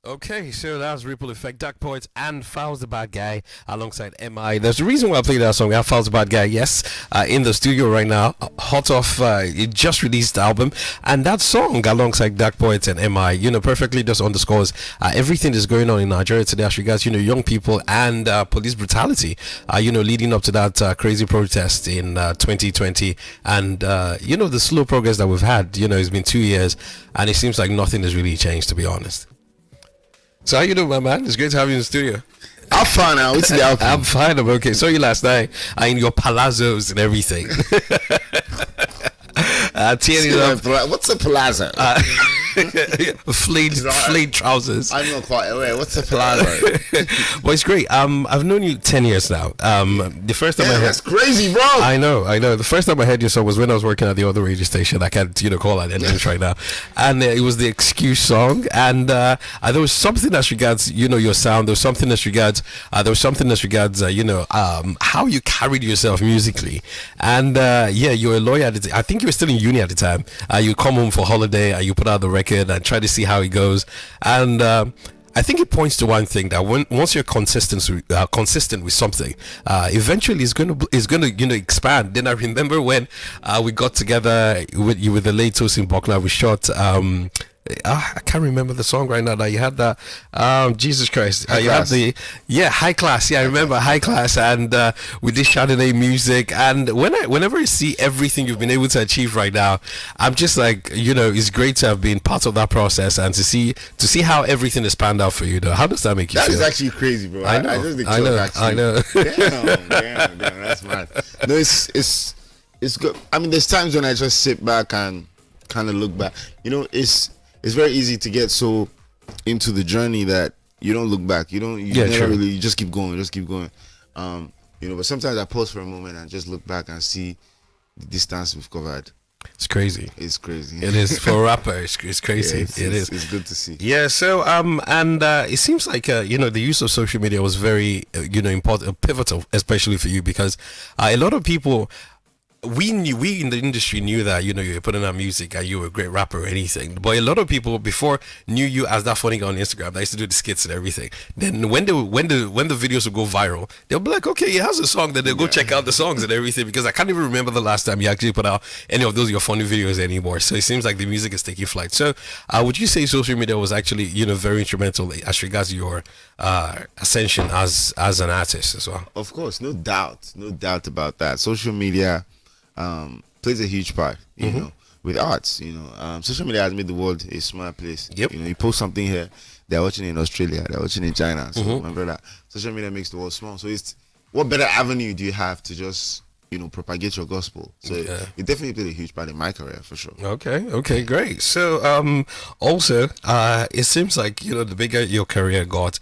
Okay, so that's Ripple Effect, Dark Poets, and Falz the Bad Guy alongside MI. There's a reason why I played that song. We have Falz the Bad Guy, yes, in the studio right now, hot off, it just released album, and that song alongside Dark Poets and MI, perfectly just underscores everything that's going on in Nigeria today as regards, young people and police brutality, leading up to that crazy protest in 2020, and, the slow progress that we've had, it's been 2 years, and it seems like nothing has really changed, to be honest. So how you doing, my man? It's great to have you in the studio. I'm fine now. What's the outcome? I'm fine. I'm okay. Saw you last night in your palazzos and everything. What's a palazzo? Flayed trousers. I'm not quite aware. What's a palazzo? Well, it's great. I've known you 10 years now. The first time I heard, that's crazy, bro. I know. The first time I heard your song was when I was working at the other radio station. I can't, call out any names right now. And it was the Excuse song. And there was something as regards, your sound. There was something as regards, how you carried yourself musically. And you're a lawyer at the time. I think you were still in uni at the time. You come home for holiday and you put out the record and try to see how it goes. And I think it points to one thing, that once you're consistent with something, eventually it's gonna expand. Then I remember when we got together with the late Tosin Buckner, we shot I can't remember the song right now. That you had that Jesus Christ, you had the High Class. I remember High Class, and we did Chardonnay music. And whenever I see everything you've been able to achieve right now, I'm just like, it's great to have been part of that process and to see how everything has panned out for you. Though, how does that make you feel? That is actually crazy, bro. I know. I know. Damn, that's mad. No, it's good. I mean, there's times when I just sit back and kind of look back. It's very easy to get so into the journey that you don't look back. You just keep going. But sometimes I pause for a moment and just look back and see the distance we've covered. It's crazy. It's crazy. It is for a rapper. It's crazy. Yeah, it's good to see. Yeah. So and it seems like the use of social media was very important, pivotal, especially for you, because a lot of people. We in the industry knew that you were putting out music and you were a great rapper or anything, but a lot of people before knew you as that funny guy on Instagram that used to do the skits and everything. Then when the videos would go viral, they'll be like, okay, he has a song, then they'll go check out the songs and everything, because I can't even remember the last time you actually put out any of those your funny videos anymore. So it seems like the music is taking flight. So would you say social media was actually very instrumental as regards your ascension as an artist as well? Of course, no doubt about that. Social media plays a huge part, with arts. Social media has made the world a smaller place. Yep. You post something here, they're watching it in Australia, they're watching it in China. So remember that social media makes the world small. So it's what better avenue do you have to just propagate your gospel? So it definitely played a huge part in my career, for sure. Okay, great. So also it seems like the bigger your career got,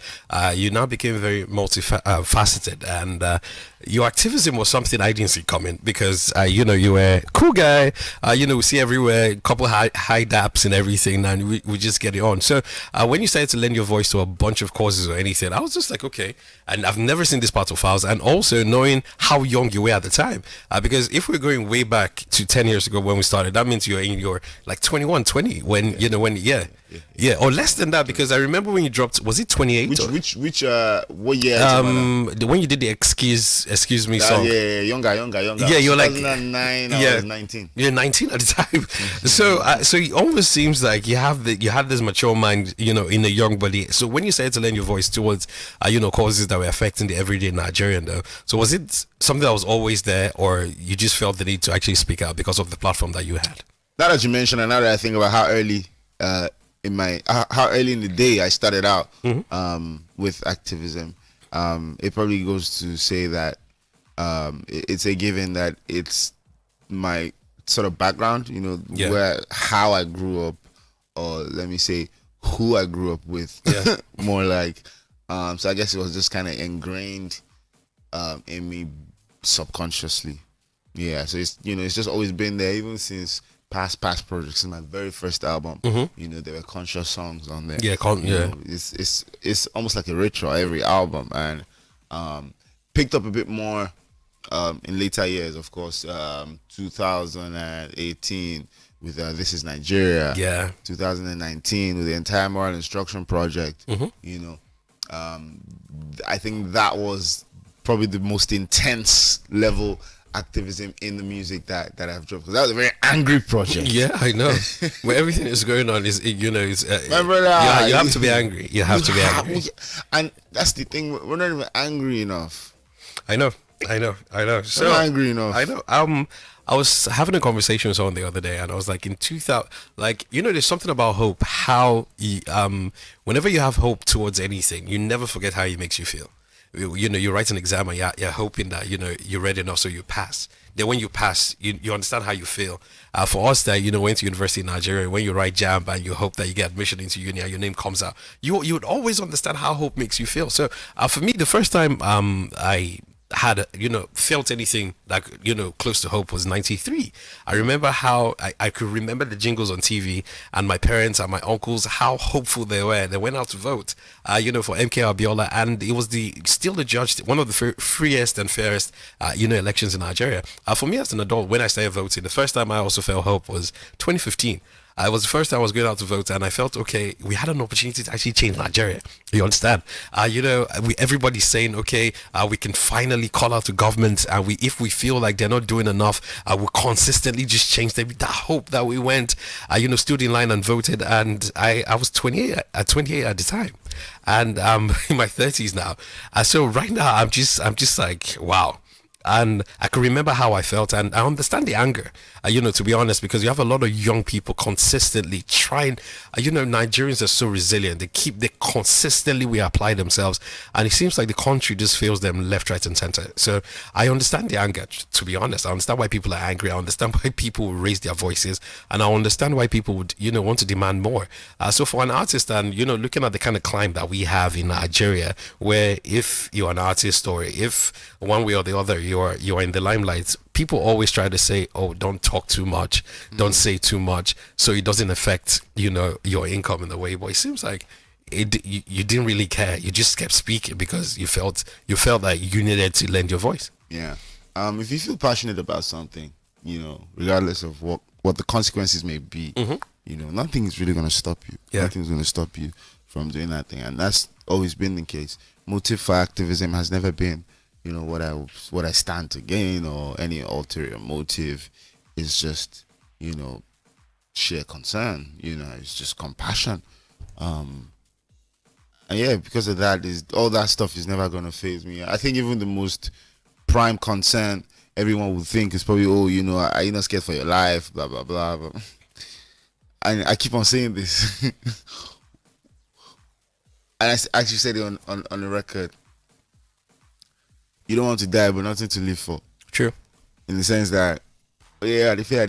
you now became very multifaceted, and your activism was something I didn't see coming, because you were a cool guy, we see everywhere, couple high daps and everything, and we just get it on. So when you started to lend your voice to a bunch of causes or anything, I was just like, okay. And I've never seen this part of Falz, and also knowing how young you were at the time, because if we're going way back to 10 years ago when we started, that means you're in your like 21, 20 when or less than that, because I remember when you dropped, was it 28? Which what year? When you did the excuse me song. Younger. Yeah, you're like 2009. I was 19. You're 19 at the time. So it almost seems like you had this mature mind, in a young body. So when you started to lend your voice towards, causes that were affecting the everyday Nigerian, though, so was it something that was always there, or you just felt the need to actually speak out because of the platform that you had? Now that you mentioned, and now that I think about how early how early in the day I started out with activism, it probably goes to say that it's a given that it's my sort of background, how I grew up, or let me say who I grew up with, more like. So I guess it was just kind of ingrained in me subconsciously. Yeah, so it's it's just always been there, even since past projects. In my very first album, there were conscious songs on there. It's almost like a ritual every album, and picked up a bit more in later years, of course. 2018, with This Is Nigeria. Yeah. 2019 with the entire Moral Instruction Project. You know, I think that was probably the most intense level activism in the music that I've dropped, because that was a very angry project. Yeah, I know. Where everything is going on is, you know, it's, my brother, you have to be angry. You have to be angry. And that's the thing, we're not even angry enough. I know. So we're not angry enough. I know. I was having a conversation with someone the other day, and I was like, in 2000, like, you know, there's something about hope. How whenever you have hope towards anything, you never forget how it makes you feel. You know, you write an exam and you're hoping that, you know, you're ready enough so you pass. Then when you pass, you understand how you feel. For us that, you know, went to university in Nigeria, when you write JAMB and you hope that you get admission into uni and your name comes out, you would always understand how hope makes you feel. So for me, the first time I had, you know, felt anything like, you know, close to hope was 93. I remember how I could remember the jingles on TV, and my parents and my uncles, how hopeful they were. They went out to vote, you know, for MK Abiola, and it was still the judge, one of the freest and fairest, you know, elections in Nigeria. For me as an adult, when I started voting, the first time I also felt hope was 2015. It was the first time I was going out to vote, and I felt, okay, we had an opportunity to actually change Nigeria. You understand? You know, everybody's saying, okay, we can finally call out to government, and if we feel like they're not doing enough, we'll consistently just change them. That hope that we went, you know, stood in line and voted, and I was 28 at the time, and I'm in my 30s now. So right now, I'm just like, wow. And I can remember how I felt, and I understand the anger, you know, to be honest, because you have a lot of young people consistently trying, you know, Nigerians are so resilient. They consistently reapply themselves, and it seems like the country just fails them left, right, and center. So I understand the anger, to be honest. I understand why people are angry. I understand why people will raise their voices, and I understand why people would, you know, want to demand more. So for an artist, and, you know, looking at the kind of climb that we have in Nigeria, where if you're an artist or if one way or the other you're in the limelight, people always try to say, oh, don't talk too much, don't say too much, so it doesn't affect, you know, your income in the way. But it seems like you didn't really care. You just kept speaking because you felt like you needed to lend your voice. Yeah. If you feel passionate about something, you know, regardless of what the consequences may be, you know, nothing is really going to stop you. Yeah. Nothing's going to stop you from doing that thing, and that's always been the case. Motive for activism has never been, you know, what I stand to gain or any ulterior motive. Is just, you know, sheer concern. You know, it's just compassion. And yeah, because of that, all that stuff is never gonna faze me. I think even the most prime concern everyone would think is probably, oh, you know, are you not scared for your life? Blah blah blah. Blah. And I keep on saying this, and I actually said it on the record. You don't want to die, but nothing to live for. True. In the sense that, oh yeah, the fear,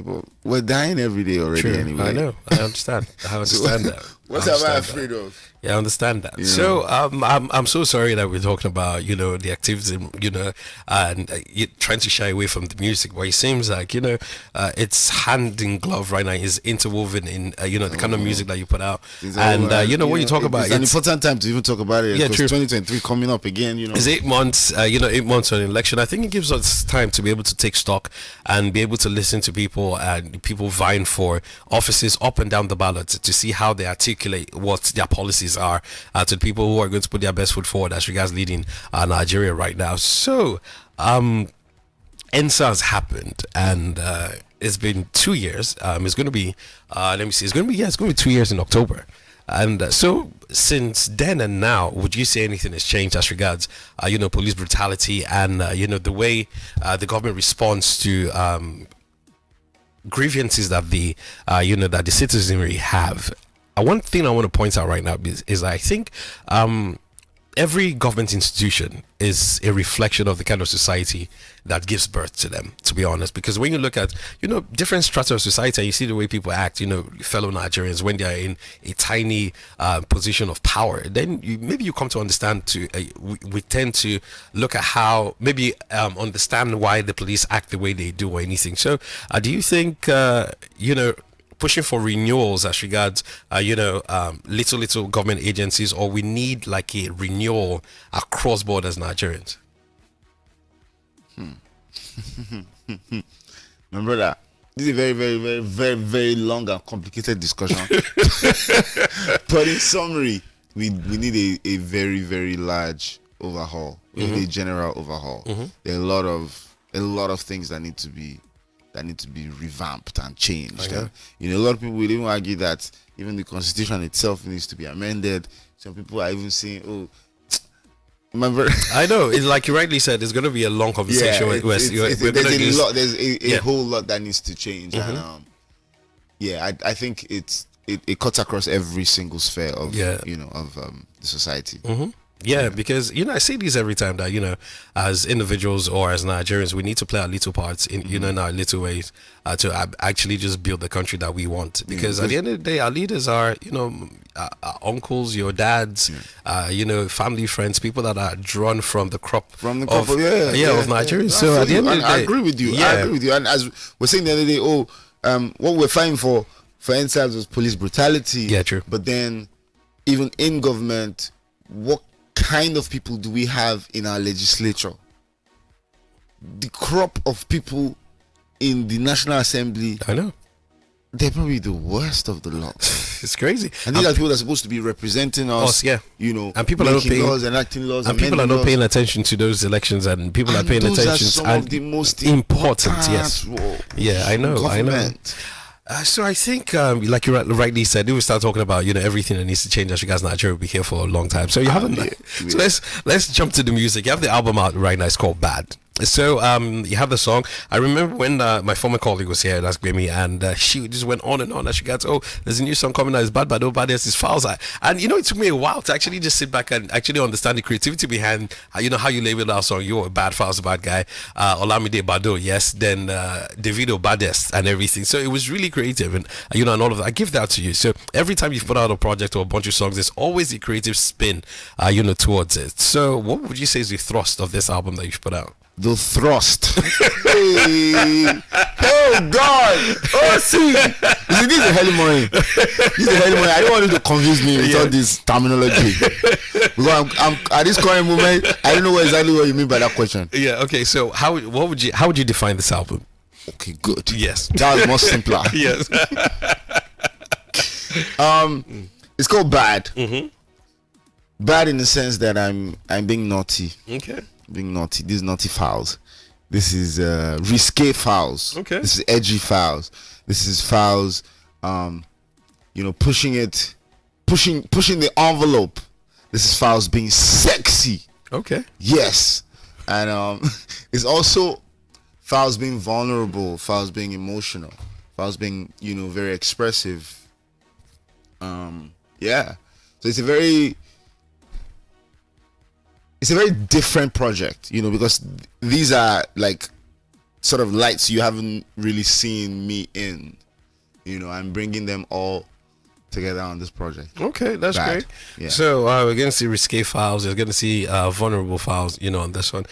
but we're dying every day already. True. Anyway. I know. I understand. that. What am I afraid of? Yeah, I understand that. You so I'm so sorry that we're talking about, you know, the activism, you know, and you're trying to shy away from the music, but it seems like, you know, it's hand in glove right now, is interwoven in, you know, the kind of music that you put out. And, you know, what you talk about, it's an important time to even talk about it. Yeah, true. 2023 coming up again, you know. It's 8 months, you know, 8 months on an election. I think it gives us time to be able to take stock and be able to listen to people and people vying for offices up and down the ballot to see how they articulate what their policies are to the people who are going to put their best foot forward as regards leading Nigeria right now. So NSAS happened, and it's been 2 years. It's going to be it's going to be 2 years in October. And so since then and now, would you say anything has changed as regards you know, police brutality and you know, the way the government responds to grievances that the you know, that the citizenry have? One thing I want to point out right now is I think every government institution is a reflection of the kind of society that gives birth to them, to be honest. Because when you look at, you know, different strata of society, and you see the way people act, you know, fellow Nigerians, when they're in a tiny position of power, then maybe you come to understand we tend to look at how, maybe understand why the police act the way they do or anything. So do you think, you know, pushing for renewals as regards, you know, little government agencies, or we need like a renewal across board as Nigerians? My brother, this is a very, very, very, very, very long and complicated discussion. But in summary, we need a very, very large overhaul. We need a general overhaul. There are a lot of things that need to be revamped and changed. Okay. And, a lot of people will even argue that even the constitution itself needs to be amended. Some people are even saying, I know. It's like you rightly said. It's going to be a long conversation. There's a whole lot that needs to change, and I think it cuts across every single sphere of the society. Yeah, because I see these every time that as individuals or as Nigerians, we need to play our little parts in in our little ways to actually just build the country that we want. Because at the end of the day, our leaders are our uncles, your dads, family, friends, people that are drawn from the crop of Nigerians. So at the end of the day, I agree with you. I agree with you. And as we're saying the other day, what we're fighting for instance, was police brutality. Yeah, true. But then, even in government, what kind of people do we have in our legislature? The crop of people in the National Assembly, I know, they're probably the worst of the lot. It's crazy. And these are people that are supposed to be representing us, yeah. And people are not paying laws, enacting laws, and people are not paying attention to those elections, and people are paying attention. Those are some of the most important. Yes. Yeah, I know. So I think, like you rightly said, we start talking about everything that needs to change. As you guys know, Nigeria will be here for a long time. So you haven't. So let's jump to the music. You have the album out right now. It's called Bad. So you have the song. I remember when my former colleague was here, that's Grammy, and she just went on and on. And she got, there's a new song coming out. It's Bad, oh bad, yes, it's Falz. And it took me a while to actually just sit back and actually understand the creativity behind how you label our song. You're a bad Falz, a bad guy. Olamide Bado, yes. Then Davido Baddest and everything. So it was really creative, and and all of that. I give that to you. So every time you put out a project or a bunch of songs, there's always a creative spin, towards it. So what would you say is the thrust of this album that you've put out? The thrust. Hey. Oh God. Oh see. This is a early morning. I don't want you to confuse me with all this terminology. Because I'm at this current moment, I don't know exactly what you mean by that question. Yeah, okay. So how would you define this album? Okay, good. Yes. That was more simpler. Yes. It's called Bad. Bad in the sense that I'm being naughty. Okay. Being naughty. This is naughty Falz. This is risque Falz. Okay. This is edgy Falz. This is Falz, pushing the envelope. This is Falz being sexy. Okay. Yes. And it's also Falz being vulnerable, Falz being emotional, Falz being, very expressive. Yeah. So it's a very different project, because these are like sort of lights you haven't really seen me in. I'm bringing them all together on this project. Okay, that's Bad. great. Yeah. So we're going to see risque Falz. We're going to see vulnerable Falz, on this one.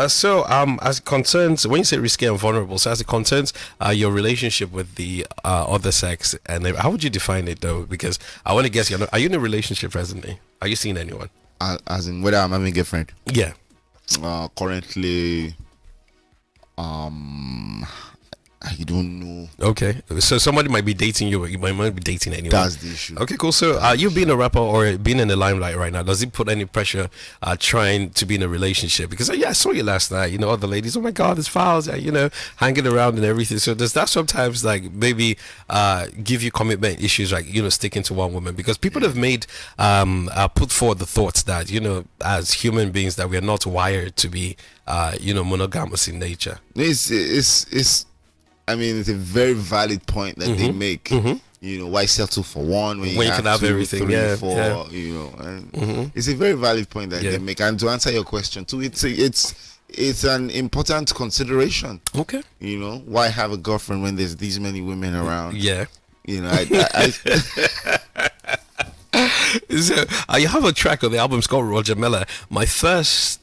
So as it concerns, when you say risque and vulnerable, so as it concerns your relationship with the other sex, and how would you define it though? Because I want to guess, are you in a relationship presently? Are you seeing anyone? As in whether I'm having a girlfriend? Yeah. Currently, I don't know. Okay, so somebody might be dating you, but you might be dating anyone. That's the issue. Okay, cool. So you being a rapper or being in the limelight right now, does it put any pressure trying to be in a relationship? Because I saw you last night, all the ladies, oh my God, it's Falz, hanging around and everything. So does that sometimes like maybe give you commitment issues, like, sticking to one woman? Because people have made put forward the thoughts that, as human beings, that we are not wired to be monogamous in nature. It's a very valid point that they make. Why settle for one when you can have two, everything? 3, 4, It's a very valid point that they make. And to answer your question too, it's an important consideration. Okay. Why have a girlfriend when there's these many women around? Yeah. So you have a track on the album. It's called Roger Miller. My first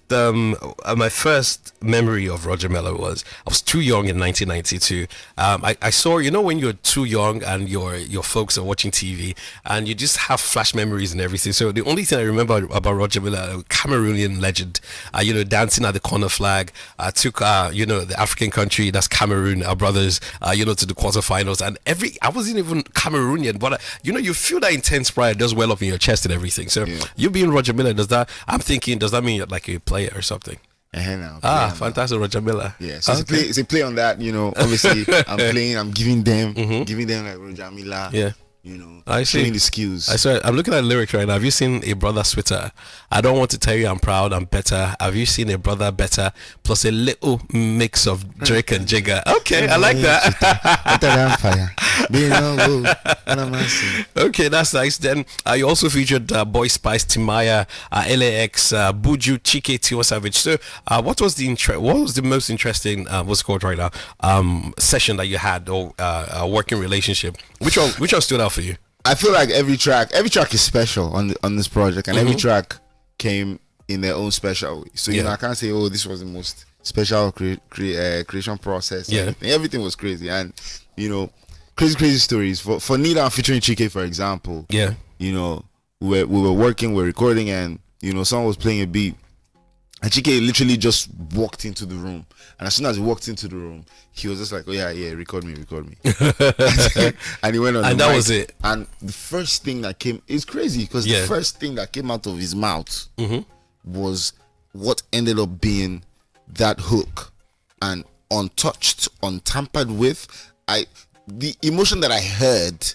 memory of Roger Miller was I was too young in 1992. I saw, when you're too young and your folks are watching TV and you just have flash memories and everything. So the only thing I remember about Roger Miller, a Cameroonian legend, dancing at the corner flag, took the African country, that's Cameroon, our brothers, to the quarterfinals. And I wasn't even Cameroonian, but you feel that intense pride does well up in your chest and everything. So you being Roger Miller, does that mean you're like a player or something? Fantastic, Roger Miller. Yeah, so it's a play on that. Obviously I'm giving them like Roger Miller. Yeah. I see. Showing the skills. I swear, I'm looking at the lyrics right now. Have you seen a brother sweater? I don't want to tell you I'm proud, I'm better. Have you seen a brother better? Plus a little mix of Drake and Jigga. Okay, I like that. Okay, that's nice. Then you also featured Boy Spice, Timaya, LAX, Buju, Chike, Tiwa Savage. So what was the most interesting what's it called right now session that you had, or working relationship? Which one stood out for you? I feel like every track is special on this project, and every track came in their own special way. So I can't say, oh, this was the most special creation process. Yeah, everything was crazy, and crazy stories. For Nida featuring Chike, for example. Yeah, we were working, we're recording, and someone was playing a beat, and Chike literally just walked into the room. And as soon as he walked into the room, he was just like, oh yeah, record me. And he went on and the that mic. was it. And the first thing that came, it's crazy, because the first thing that came out of his mouth was what ended up being that hook. And untouched, untampered with. The emotion that I heard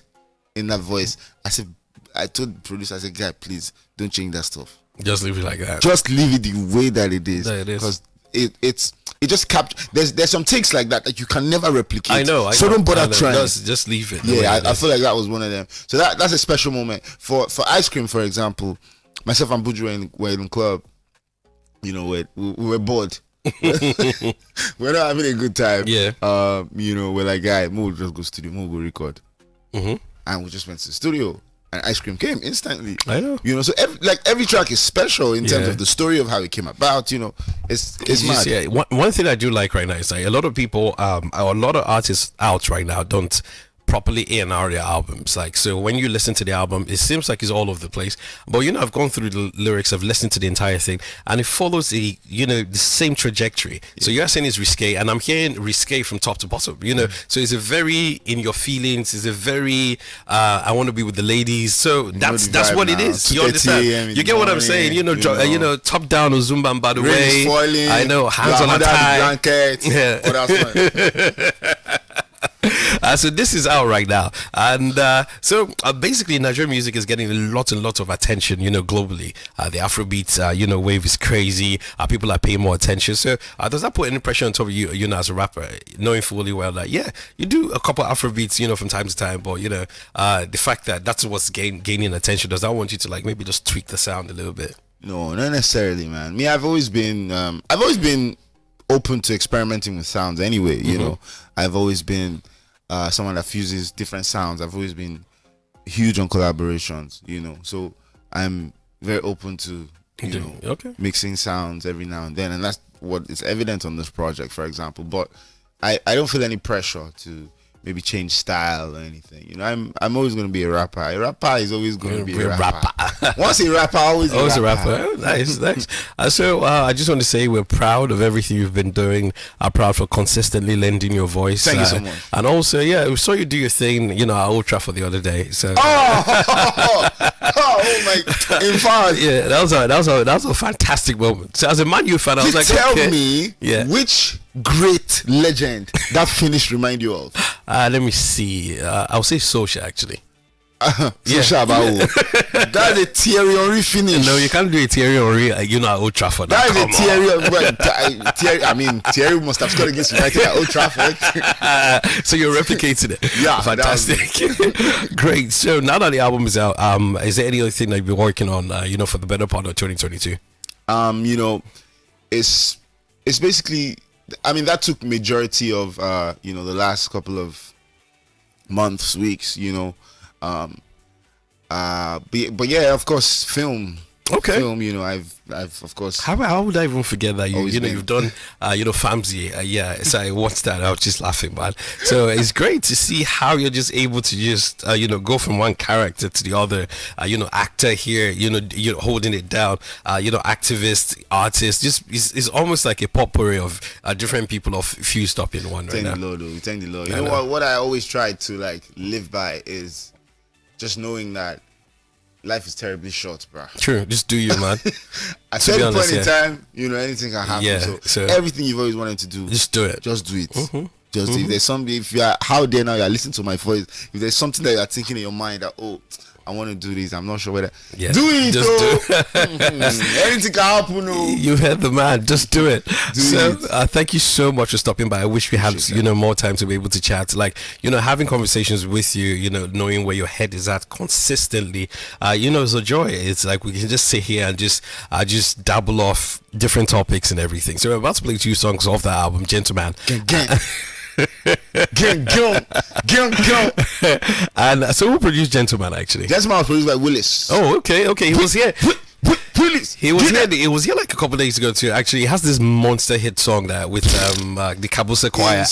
in that voice, I told the producer, I said, guy, please don't change that stuff. Just leave it like that. Just leave it the way that it is. There it is. Because it just captures. There's some takes like that you can never replicate. I know. So don't bother trying. Just leave it. Yeah, I feel like that was one of them. So that's a special moment for Ice Cream, for example. Myself and Buju were in the club. We were bored. We're not having a good time. Yeah. We're like, guy, we'll just go studio, we'll go record. And we just went to the studio. And Ice Cream came instantly. I know. So every track is special in terms of the story of how it came about. It's mad. Yeah. One thing I do like right now is like a lot of people, a lot of artists out right now don't properly A&R their albums. Like, so when you listen to the album, it seems like it's all over the place. But I've gone through the lyrics, I've listened to the entire thing, and it follows the same trajectory. Yeah. So you're saying it's risque, and I'm hearing risque from top to bottom. So it's a very in your feelings. It's a very I want to be with the ladies. So that's what it is. You understand? You get what I'm saying? Top down on Zumba, and by the way, spoiling, I know, hands on a tie. Blanket. Yeah. So this is out right now, and so basically Nigerian music is getting a lot of attention, globally. The Afrobeat, wave is crazy. People are paying more attention. So does that put any pressure on top of you, as a rapper, knowing fully well that you do a couple of Afrobeats, from time to time, but the fact that that's what's gaining attention, does that want you to like maybe just tweak the sound a little bit? No, not necessarily, man. Me, I've always been open to experimenting with sounds anyway. I've always been someone that fuses different sounds. I've always been huge on collaborations, so I'm very open to mixing sounds every now and then, and that's what is evident on this project, for example. But I don't feel any pressure to maybe change style or anything. I'm always going to be a rapper. A rapper is always going to be a rapper. Once a rapper, always a rapper. Oh, nice. So I just want to say we're proud of everything you've been doing. I'm proud for consistently lending your voice. Thank you so much. And also, we saw you do your thing, at Old Trafford the other day. So. Oh my! In fact, yeah, that was a fantastic moment. So as a Man U fan, I was like, tell me, which great legend that finish remind you of? Let me see. I'll say Social, actually. Social that's a Thierry Henry finish. No, you can't do a Thierry Henry, at Old Trafford. That is a Thierry. I mean, Thierry must have scored against United at Old Trafford. So you're replicating it. Yeah, fantastic. Great. So now that the album is out, is there any other thing that you've been working on, for the better part of 2022? It's basically, I mean, that took majority of the last couple of months, weeks. But yeah, of course, film. Okay. Film, you know, I've of course. How would I even forget that Always been. you've done Famsi, yeah. So I watched that. I was just laughing, man. So it's great to see how you're just able to just go from one character to the other. Actor here, you're holding it down. Activist, artist. Just it's almost like a potpourri of different people of fused up in one right now. Thank the Lord, though. Thank the Lord. You know what I always try to like live by is just knowing that life is terribly short, bro. True, just do you, man. At certain point in time, anything can happen. Yeah, so everything you've always wanted to do, just do it. Just do it. Mm-hmm. Just if there's something, if you are out there now, you're listening to my voice. If there's something that you're thinking in your mind that I want to do this, I'm not sure whether do it. Just do it. Anything can happen. You heard the man. Just do it. Thank you so much for stopping by. I wish we had more time to be able to chat. Like having conversations with you. Knowing where your head is at consistently. It's a joy. It's like we can just sit here and just dabble off different topics and everything. So we're about to play 2 songs off the album, Gentleman. And so who produced Gentleman actually? Gentleman was produced by Willis. Oh, okay. He was here. Willis. He was here like a couple of days ago too. Actually, he has this monster hit song that with the Kabusa Choir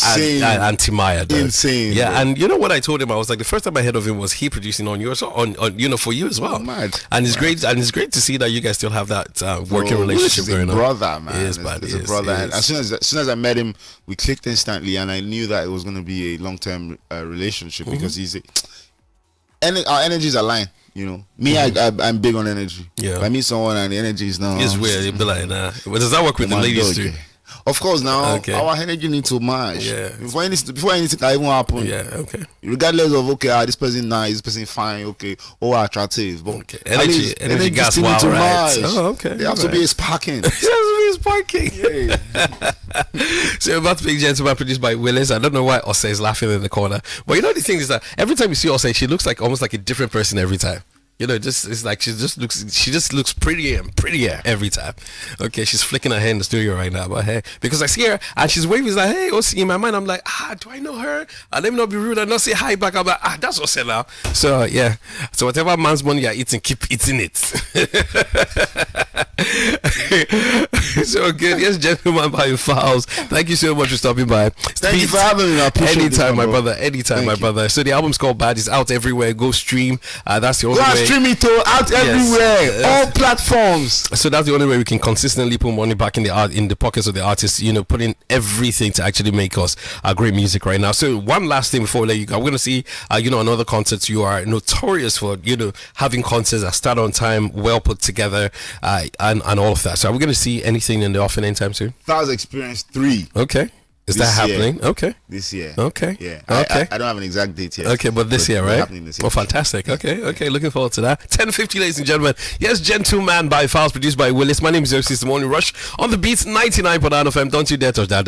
and Timaya. Insane. Yeah, bro. and you know what I told him? I was like, the first time I heard of him was he producing on yours on for you as well. Mad. And it's great. And it's great to see that you guys still have that working relationship going on. Brother, man. He is, man. He's a brother. And as soon as I met him, we clicked instantly, and I knew that it was going to be a long-term relationship because our energies align. I'm big on energy. Yeah. If I meet someone and the energy is now, it's weird. You'd be like, nah. But does that work with the ladies too? Of course, now our energy needs to match. Yeah. Before anything can even happen. Yeah. Okay. Regardless of this person nice, this person fine, attractive, but energy gas wow, right? Oh, okay. They have to be sparking. Yeah. So we're about to play Gentleman produced by Willis. I don't know why Osei is laughing in the corner, but the thing is that every time you see Osei, she looks like almost like a different person every time. It's like she just looks prettier and prettier every time. Okay, she's flicking her hair in the studio right now, but hey, because I see her and she's waving, like, hey, Osei. In my mind, I'm like, do I know her? And let me not be rude and not say hi back. I'm like, that's Osei now. So yeah, so whatever man's money you're eating, keep eating it. So good. Yes, Gentleman by Falz. Thank you so much for stopping by. Thank you for having me. Anytime, my brother. Anytime, my brother. So the album's called Bad. It's out everywhere. Go stream. That's the only way. Stream it out everywhere, all platforms. So that's the only way we can consistently put money back in the pockets of the artists. Putting everything to actually make us great music right now. So one last thing before we let you go, we're gonna see another concert. You are notorious for having concerts that start on time, well put together, and all of that. So are we gonna see anything in the offing anytime soon? Falz Experience 3. Okay. Is that happening? Okay. This year. Okay. Yeah. Okay. I don't have an exact date yet. Okay, but this year, right? Happening this year. Oh, fantastic. Okay. Looking forward to that. 10:50, ladies and gentlemen. Yes, Gentleman by Falz, produced by Willis. My name is Yosis, The Morning Rush on the Beats 99.9 FM. Don't you dare touch that.